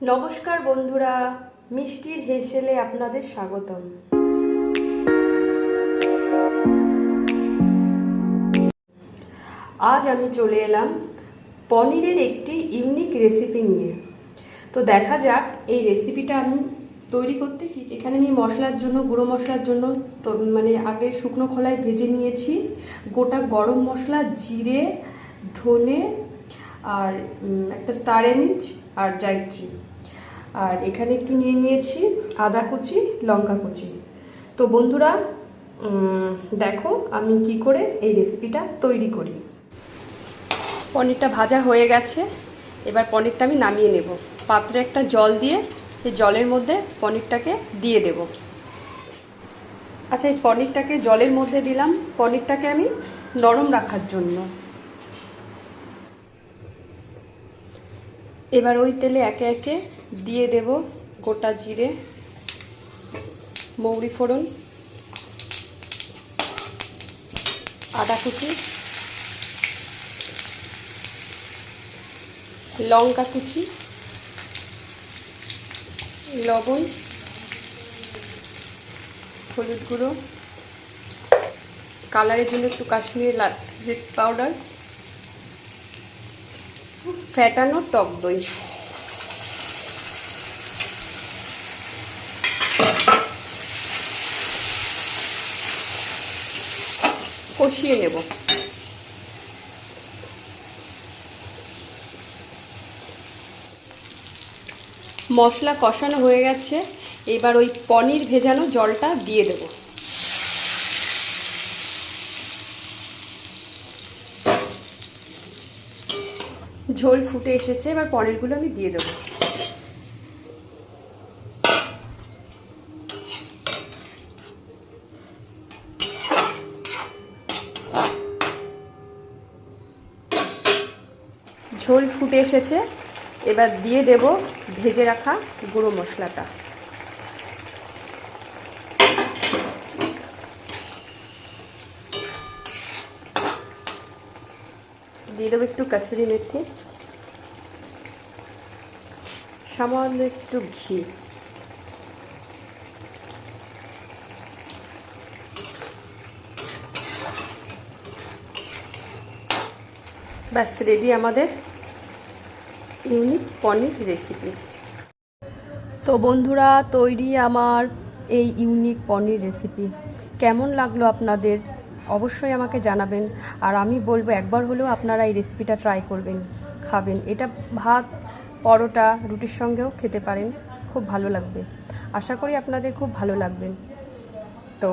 নমস্কার বন্ধুরা, মিষ্টির হেসেলে আপনাদের স্বাগতম। আজ আমি চলে এলাম পনিরের একটি ইউনিক রেসিপি নিয়ে। তো দেখা যাক এই রেসিপিটা আমি তৈরি করতে কি। এখানে আমি মশলার জন্য, গুঁড়ো মশলার জন্য তো আগে শুকনো খোলায় ভেজে নিয়েছি গোটা গরম মশলা, জিরে, ধনে আর একটা স্টার এনিজ আর জায়ত্রী। আর এখানে একটু নিয়ে নিয়েছি আদা কুচি, লঙ্কা কুচি। তো বন্ধুরা দেখো আমি কি করে এই রেসিপিটা তৈরি করি। পনিরটা ভাজা হয়ে গেছে, এবার পনিরটা আমি নামিয়ে নেব। পাত্রে একটা জল দিয়ে এই জলের মধ্যে পনিরটাকে দিয়ে দেব। আচ্ছা, এই পনিরটাকে জলের মধ্যে দিলাম পনিরটাকে আমি নরম রাখার জন্য। এবার ওই তেলে একে একে দিয়ে দেব গোটা জিরে, মৌরি ফোড়ন, আদা কুচি, লঙ্কা কুচি, লবণ, হলুদ গুঁড়ো, কালারের জন্য একটু কাশ্মীরি রেড পাউডার, ফ্যাটানো টক দই। কষিয়ে নেব। মশলা কষানো হয়ে গেছে, এবার ওই পনির ভেজানো জলটা দিয়ে দেব। ঝোল ফুটে এসেছে, এবার পনিরগুলো আমি দিয়ে দেব। ঝোল ফুটে এসেছে, এবার দিয়ে দেব ভেজে রাখা গুঁড়ো মশলাটা। দিয়ে দেবো একটু কাসুরি মেথি, সামান্য একটু ঘি। ব্যাস রেডি আমাদের ইউনিক পনির রেসিপি। তো বন্ধুরা, তৈরি আমার এই ইউনিক পনির রেসিপি। কেমন লাগলো আপনাদের অবশ্যই আমাকে জানাবেন। আর আমি বলবো একবার হলেও আপনারা এই রেসিপিটা ট্রাই করবেন, খাবেন। এটা ভাত, পরোটা, রুটির সঙ্গেও খেতে পারেন, খুব ভালো লাগবে। আশা করি আপনাদের খুব ভালো লাগবেন। তো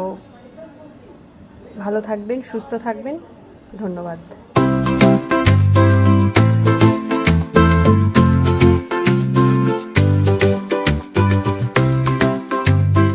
ভালো থাকবেন, সুস্থ থাকবেন। ধন্যবাদ।